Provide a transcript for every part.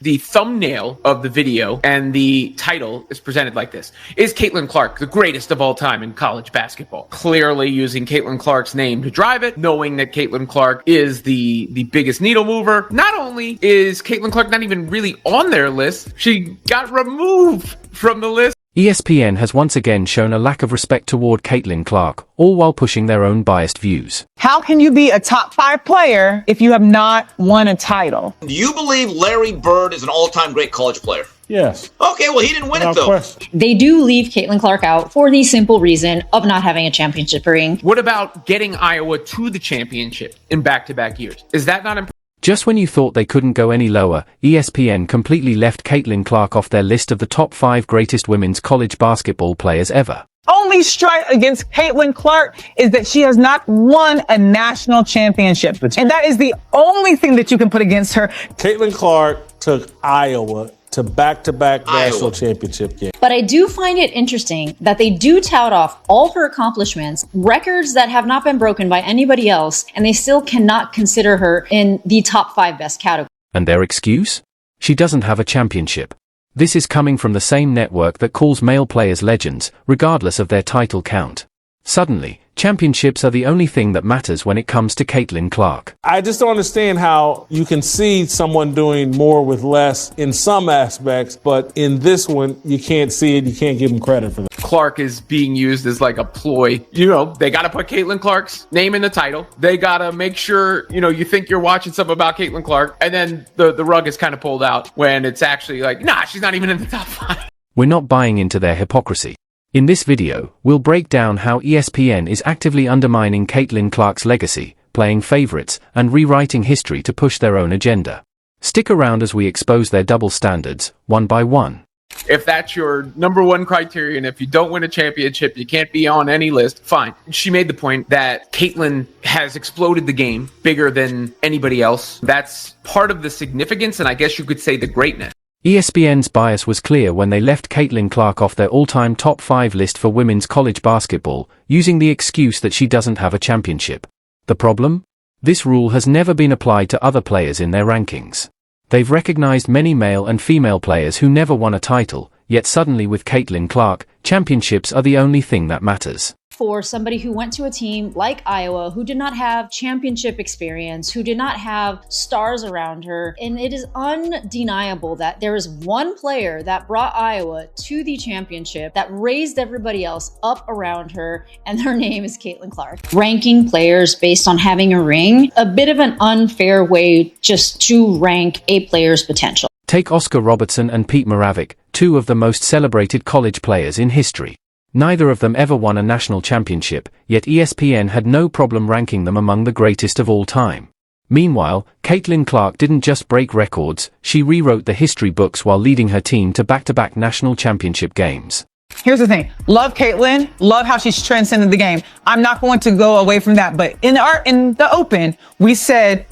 The thumbnail of the video and the title is presented like this. Is Caitlin Clark the greatest of all time in college basketball? Clearly using Caitlin Clark's name to drive it, knowing that Caitlin Clark is the biggest needle mover. Not only is Caitlin Clark not even really on their list, she got removed from the list. ESPN has once again shown a lack of respect toward Caitlin Clark, all while pushing their own biased views. How can you be a top 5 player if you have not won a title? Do you believe Larry Bird is an all-time great college player? Yes. Okay, well, he didn't win it, though. Question. They do leave Caitlin Clark out for the simple reason of not having a championship ring. What about getting Iowa to the championship in back-to-back years? Is that not impressive? Just when you thought they couldn't go any lower, ESPN completely left Caitlin Clark off their list of the top 5 greatest women's college basketball players ever. Only strike against Caitlin Clark is that she has not won a national championship. And that is the only thing that you can put against her. Caitlin Clark took Iowa to back-to-back national championship games. But I do find it interesting that they do tout off all her accomplishments, records that have not been broken by anybody else, and they still cannot consider her in the top 5 best category. And their excuse? She doesn't have a championship. This is coming from the same network that calls male players legends, regardless of their title count. Suddenly, championships are the only thing that matters when it comes to Caitlin Clark. I just don't understand how you can see someone doing more with less in some aspects, but in this one, you can't see it. You can't give them credit for that. Clark is being used as like a ploy. You know, they got to put Caitlin Clark's name in the title. They got to make sure, you think you're watching something about Caitlin Clark, and then the rug is kind of pulled out when it's actually like, nah, she's not even in the top 5. We're not buying into their hypocrisy. In this video, we'll break down how ESPN is actively undermining Caitlin Clark's legacy, playing favorites, and rewriting history to push their own agenda. Stick around as we expose their double standards, one by one. If that's your number one criterion, if you don't win a championship, you can't be on any list, fine. She made the point that Caitlin has exploded the game bigger than anybody else. That's part of the significance, and I guess you could say the greatness. ESPN's bias was clear when they left Caitlin Clark off their all-time top 5 list for women's college basketball, using the excuse that she doesn't have a championship. The problem? This rule has never been applied to other players in their rankings. They've recognized many male and female players who never won a title, yet suddenly with Caitlin Clark, championships are the only thing that matters. For somebody who went to a team like Iowa, who did not have championship experience, who did not have stars around her, and it is undeniable that there is one player that brought Iowa to the championship that raised everybody else up around her, and their name is Caitlin Clark. Ranking players based on having a ring, a bit of an unfair way just to rank a player's potential. Take Oscar Robertson and Pete Maravich, 2 of the most celebrated college players in history. Neither of them ever won a national championship, yet ESPN had no problem ranking them among the greatest of all time. Meanwhile, Caitlin Clark didn't just break records, she rewrote the history books while leading her team to back-to-back national championship games. Here's the thing. Love Caitlin. Love how she's transcended the game. I'm not going to go away from that. But in the open, we said,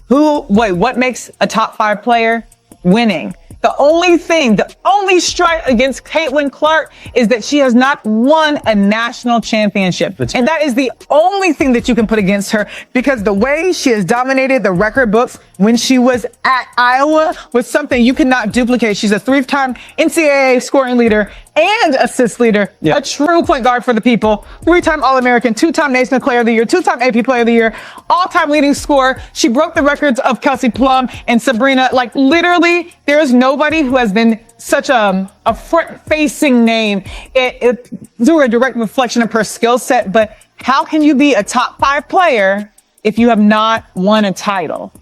what makes a top 5 player? Winning. The only strike against Caitlin Clark is that she has not won a national championship. And that is the only thing that you can put against her, because the way she has dominated the record books when she was at Iowa was something you cannot duplicate. She's a 3-time NCAA scoring leader and assist leader, a true point guard for the people, 3-time All-American, 2-time Naismith Player of the Year, 2-time AP Player of the Year, all-time leading scorer. She broke the records of Kelsey Plum and Sabrina. Like, literally, there is nobody who has been such a front-facing name. It's a direct reflection of her skill set, but how can you be a top 5 player if you have not won a title?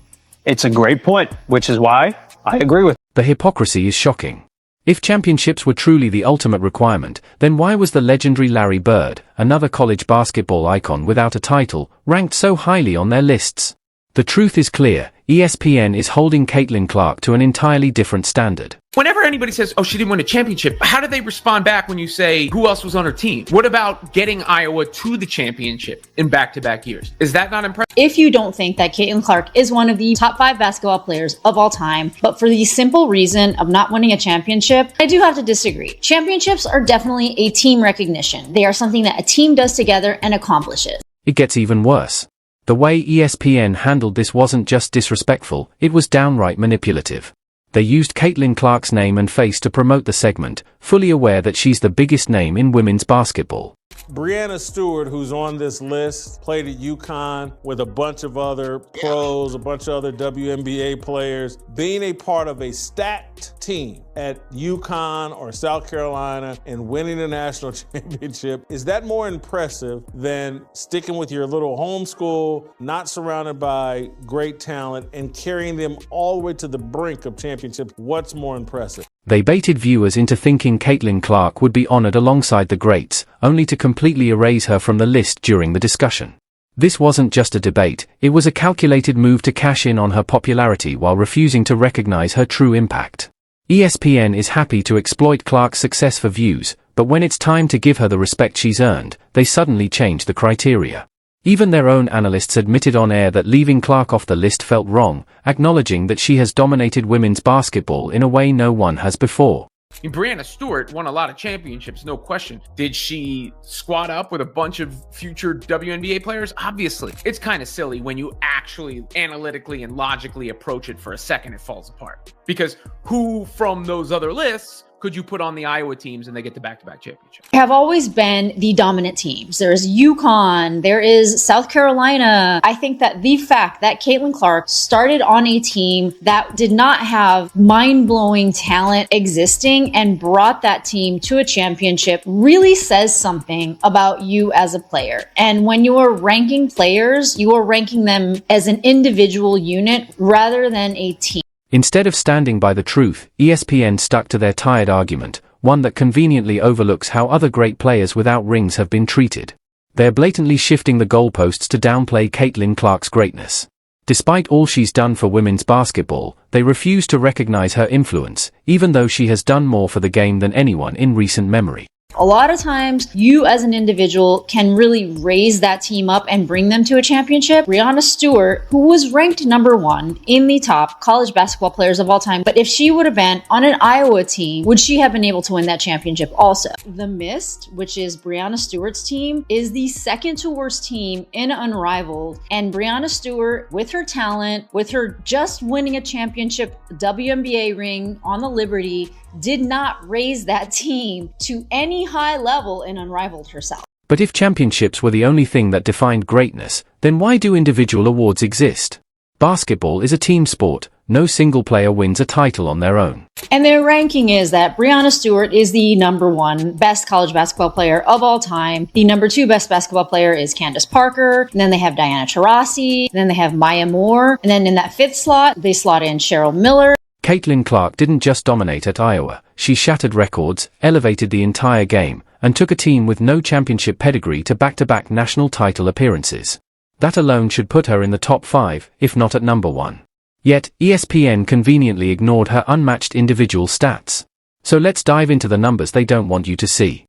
It's a great point, which is why I agree with. The hypocrisy is shocking. If championships were truly the ultimate requirement, then why was the legendary Larry Bird, another college basketball icon without a title, ranked so highly on their lists? The truth is clear, ESPN is holding Caitlin Clark to an entirely different standard. Whenever anybody says, oh, she didn't win a championship, how do they respond back when you say, who else was on her team? What about getting Iowa to the championship in back-to-back years? Is that not impressive? If you don't think that Caitlin Clark is one of the top 5 basketball players of all time, but for the simple reason of not winning a championship, I do have to disagree. Championships are definitely a team recognition. They are something that a team does together and accomplishes. It gets even worse. The way ESPN handled this wasn't just disrespectful, it was downright manipulative. They used Caitlin Clark's name and face to promote the segment, fully aware that she's the biggest name in women's basketball. Breanna Stewart, who's on this list, played at UConn with a bunch of other pros, a bunch of other WNBA players. Being a part of a stacked team at UConn or South Carolina and winning a national championship, is that more impressive than sticking with your little home school, not surrounded by great talent, and carrying them all the way to the brink of championships? What's more impressive? They baited viewers into thinking Caitlin Clark would be honored alongside the greats, only to completely erase her from the list during the discussion. This wasn't just a debate, it was a calculated move to cash in on her popularity while refusing to recognize her true impact. ESPN is happy to exploit Clark's success for views, but when it's time to give her the respect she's earned, they suddenly change the criteria. Even their own analysts admitted on air that leaving Clark off the list felt wrong, acknowledging that she has dominated women's basketball in a way no one has before. Breanna Stewart won a lot of championships, no question. Did she squat up with a bunch of future WNBA players? Obviously. It's kind of silly when you actually analytically and logically approach it for a second, it falls apart. Because who from those other lists could you put on the Iowa teams and they get the back-to-back championship? Have always been the dominant teams. There's UConn, there is South Carolina. I think that the fact that Caitlin Clark started on a team that did not have mind-blowing talent existing and brought that team to a championship really says something about you as a player. And when you are ranking players, you are ranking them as an individual unit rather than a team. Instead of standing by the truth, ESPN stuck to their tired argument, one that conveniently overlooks how other great players without rings have been treated. They're blatantly shifting the goalposts to downplay Caitlin Clark's greatness. Despite all she's done for women's basketball, they refuse to recognize her influence, even though she has done more for the game than anyone in recent memory. A lot of times, you as an individual can really raise that team up and bring them to a championship. Breanna Stewart, who was ranked number 1 in the top college basketball players of all time, but if she would have been on an Iowa team, would she have been able to win that championship also? The Mist, which is Breanna Stewart's team, is the second to worst team in Unrivaled. And Breanna Stewart, with her talent, with her just winning a championship WNBA ring on the Liberty, did not raise that team to any high level in Unrivaled herself. But if championships were the only thing that defined greatness, then why do individual awards exist? Basketball is a team sport. No single player wins a title on their own. And their ranking is that Breanna Stewart is the number 1 best college basketball player of all time. The number 2 best basketball player is Candace Parker. And then they have Diana Taurasi. And then they have Maya Moore. And then in that 5th slot, they slot in Cheryl Miller. Caitlin Clark didn't just dominate at Iowa, she shattered records, elevated the entire game, and took a team with no championship pedigree to back-to-back national title appearances. That alone should put her in the top 5, if not at number 1. Yet, ESPN conveniently ignored her unmatched individual stats. So let's dive into the numbers they don't want you to see.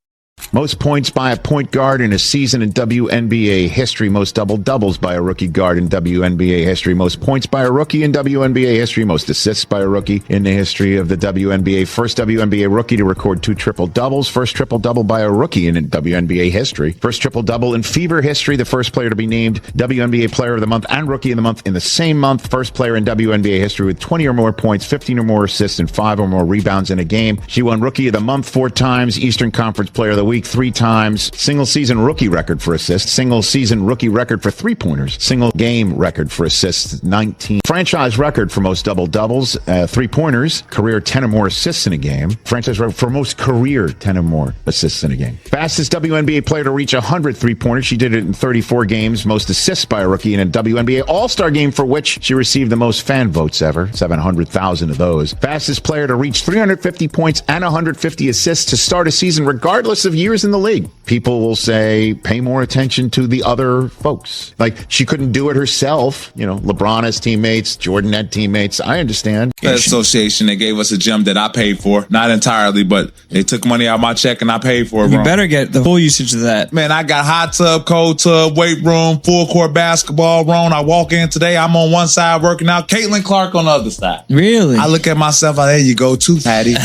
Most points by a point guard in a season in WNBA history. Most double-doubles by a rookie guard in WNBA history. Most points by a rookie in WNBA history. Most assists by a rookie in the history of the WNBA. First WNBA rookie to record 2 triple-doubles. First triple-double by a rookie in WNBA history. First triple-double in Fever history. The first player to be named WNBA Player of the Month and Rookie of the Month in the same month. First player in WNBA history with 20 or more points, 15 or more assists, and 5 or more rebounds in a game. She won Rookie of the Month 4 times. Eastern Conference Player of the Week 3 times. Single season rookie record for assists. Single season rookie record for 3-pointers. Single game record for assists, 19. Franchise record for most double-doubles, 3-pointers. Career 10 or more assists in a game. Franchise record for most career 10 or more assists in a game. Fastest WNBA player to reach 100 3-pointers. She did it in 34 games. Most assists by a rookie in a WNBA All-Star game, for which she received the most fan votes ever. 700,000 of those. Fastest player to reach 350 points and 150 assists to start a season, regardless of years in the league. People will say, pay more attention to the other folks. Like, she couldn't do it herself. You know, LeBron has teammates, Jordan had teammates. I understand. The association, they gave us a gym that I paid for. Not entirely, but they took money out of my check and I paid for it. You better get the full usage of that. Man, I got hot tub, cold tub, weight room, full court basketball room. I walk in today, I'm on one side working out. Caitlin Clark on the other side. Really? I look at myself, there you go too, Patty.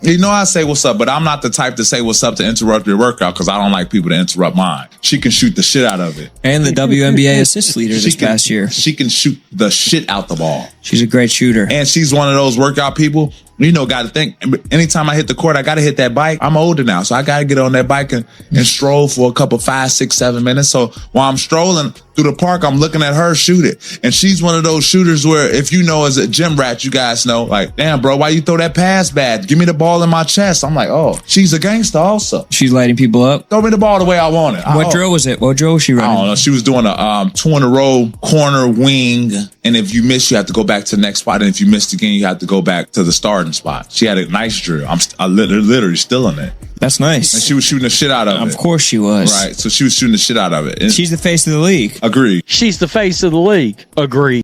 You know I say what's up, but I'm not the type to say what's up to interrupt your workout because I don't like people to interrupt mine. She can shoot the shit out of it. And the WNBA assist leader this past year. She can shoot the shit out the ball. She's a great shooter. And she's one of those workout people, you know, got to think, anytime I hit the court, I got to hit that bike. I'm older now, so I got to get on that bike and stroll for a couple, 5, 6, 7 minutes. So while I'm strolling through the park, I'm looking at her shoot it. And she's one of those shooters where if you know as a gym rat, you guys know, like, damn, bro, why you throw that pass bad? Give me the ball in my chest. I'm like, oh, she's a gangster also. She's lighting people up. Throw me the ball the way I want it. What drill was it? What drill was she running? I don't know. She was doing a 2 in a row corner wing. And if you miss, you have to go back to the next spot. And if you missed again, you have to go back to the starting spot. She had a nice drill. I'm literally still in it. That's nice. And she was shooting the shit out of it. Of course she was. Right. So she was shooting the shit out of it. And she's the face of the league. Agreed. She's the face of the league. Agreed.